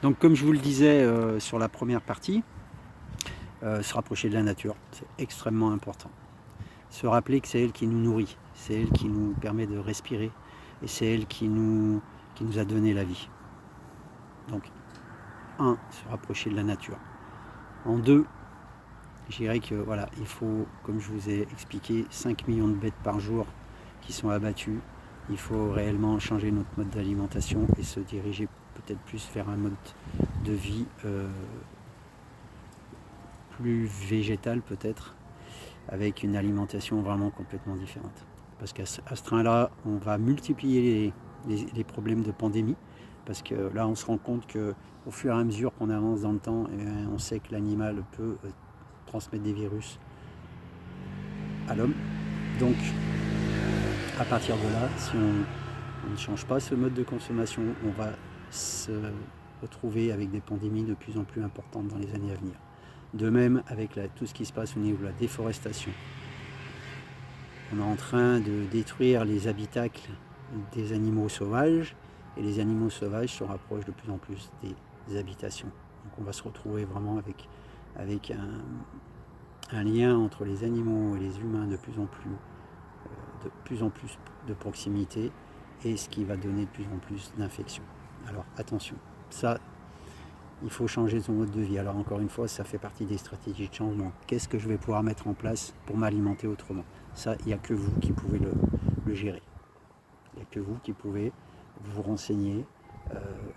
Donc comme je vous le disais sur la première partie, se rapprocher de la nature, c'est extrêmement important. Se rappeler que c'est elle qui nous nourrit, c'est elle qui nous permet de respirer, et c'est elle qui nous a donné la vie. Donc, se rapprocher de la nature. En 2, je dirais que voilà, il faut, comme je vous ai expliqué, 5 millions de bêtes par jour qui sont abattues. Il faut réellement changer notre mode d'alimentation et se diriger peut-être plus vers un mode de vie plus végétal peut-être, avec une alimentation vraiment complètement différente. Parce qu'à ce train-là, on va multiplier les problèmes de pandémie, parce que là, on se rend compte qu'au fur et à mesure qu'on avance dans le temps, on sait que l'animal peut transmettre des virus à l'homme. Donc, à partir de là, si on ne change pas ce mode de consommation, on va se retrouver avec des pandémies de plus en plus importantes dans les années à venir. De même avec tout ce qui se passe au niveau de la déforestation. On est en train de détruire les habitacles des animaux sauvages, et les animaux sauvages se rapprochent de plus en plus des habitations. Donc on va se retrouver vraiment avec un lien entre les animaux et les humains de plus en plus de proximité, et ce qui va donner de plus en plus d'infections. Alors attention, ça, il faut changer son mode de vie. Alors encore une fois, ça fait partie des stratégies de changement. Qu'est-ce que je vais pouvoir mettre en place pour m'alimenter autrement? Ça, il n'y a que vous qui pouvez le gérer. Il n'y a que vous qui pouvez vous renseigner.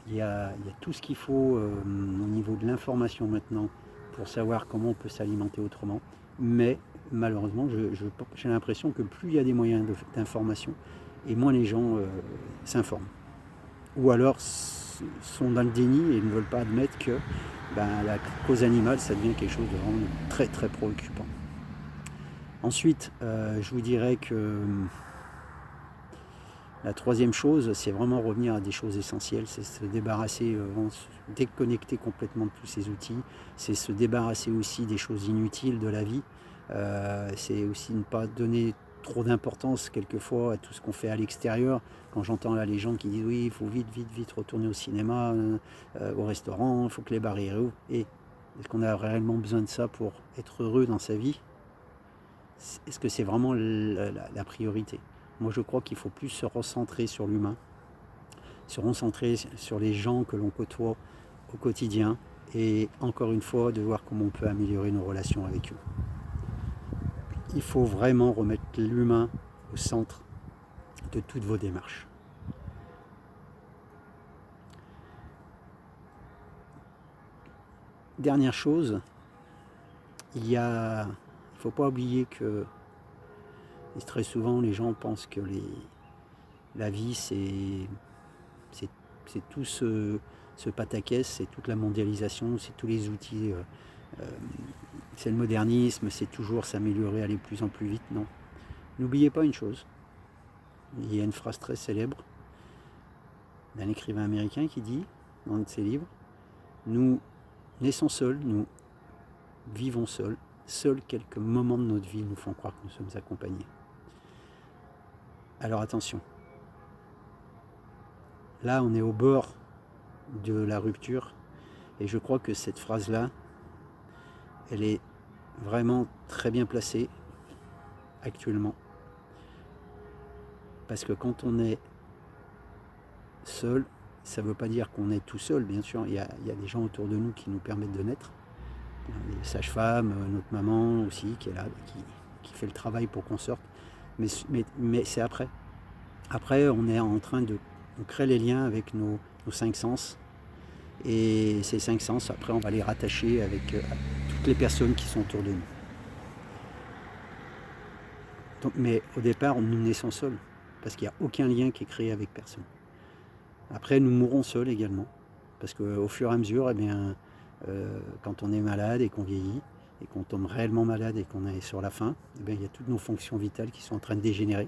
Il y a tout ce qu'il faut au niveau de l'information maintenant pour savoir comment on peut s'alimenter autrement. Mais malheureusement, j'ai l'impression que plus il y a des moyens d'information, et moins les gens s'informent. Ou alors sont dans le déni et ne veulent pas admettre que la cause animale, ça devient quelque chose de vraiment très très préoccupant. Ensuite, je vous dirais que la troisième chose, c'est vraiment revenir à des choses essentielles, c'est se débarrasser, se déconnecter complètement de tous ces outils, c'est se débarrasser aussi des choses inutiles de la vie, c'est aussi ne pas donner trop d'importance quelquefois à tout ce qu'on fait à l'extérieur. Quand j'entends là les gens qui disent oui, il faut vite retourner au cinéma, au restaurant, il faut que les barrières réouvrent. Et est-ce qu'on a réellement besoin de ça pour être heureux dans sa vie? Est-ce que c'est vraiment la priorité? Moi je crois qu'il faut plus se recentrer sur l'humain, se recentrer sur les gens que l'on côtoie au quotidien, et encore une fois de voir comment on peut améliorer nos relations avec eux. Il faut vraiment remettre l'humain au centre de toutes vos démarches. Dernière chose, il ne faut pas oublier que très souvent les gens pensent que la vie c'est tout ce pataquès, c'est toute la mondialisation, c'est tous les outils, c'est le modernisme, c'est toujours s'améliorer, aller de plus en plus vite. Non. N'oubliez pas une chose, il y a une phrase très célèbre d'un écrivain américain qui dit, dans un de ses livres, nous naissons seuls, nous vivons seuls, seuls quelques moments de notre vie nous font croire que nous sommes accompagnés. Alors attention, là on est au bord de la rupture, et je crois que cette phrase-là, elle est vraiment très bien placée actuellement. Parce que quand on est seul, ça ne veut pas dire qu'on est tout seul, bien sûr, il y a des gens autour de nous qui nous permettent de naître. Les sages-femmes, notre maman aussi, qui est là, qui fait le travail pour qu'on sorte. Mais c'est après. Après, on est en train de créer les liens avec nos 5 sens. Et ces 5 sens, après, on va les rattacher avec toutes les personnes qui sont autour de nous. Donc, mais au départ, nous naissons seuls, parce qu'il n'y a aucun lien qui est créé avec personne. Après, nous mourrons seuls également, parce qu'au fur et à mesure, quand on est malade et qu'on vieillit, et qu'on tombe réellement malade et qu'on est sur la fin, il y a toutes nos fonctions vitales qui sont en train de dégénérer,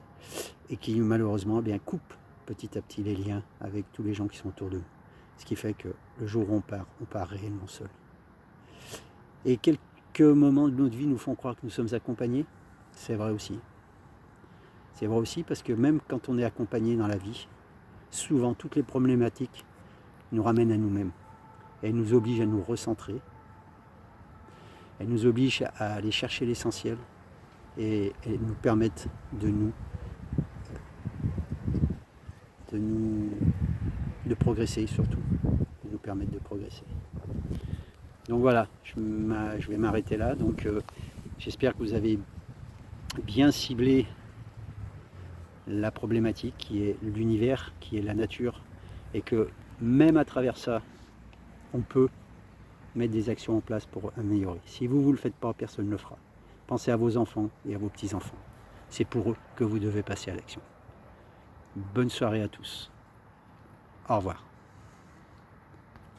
et qui malheureusement coupent petit à petit les liens avec tous les gens qui sont autour de nous. Ce qui fait que le jour où on part réellement seul. Et quelques moments de notre vie nous font croire que nous sommes accompagnés, c'est vrai aussi. C'est vrai aussi parce que même quand on est accompagné dans la vie, souvent toutes les problématiques nous ramènent à nous-mêmes. Elle nous oblige à nous recentrer. Elle nous oblige à aller chercher l'essentiel et nous permettre de progresser surtout. De nous permettre de progresser. Donc voilà, je vais m'arrêter là. Donc j'espère que vous avez bien ciblé la problématique qui est l'univers, qui est la nature, et que même à travers ça, on peut mettre des actions en place pour améliorer. Si vous ne le faites pas, personne ne le fera. Pensez à vos enfants et à vos petits-enfants. C'est pour eux que vous devez passer à l'action. Bonne soirée à tous. Au revoir.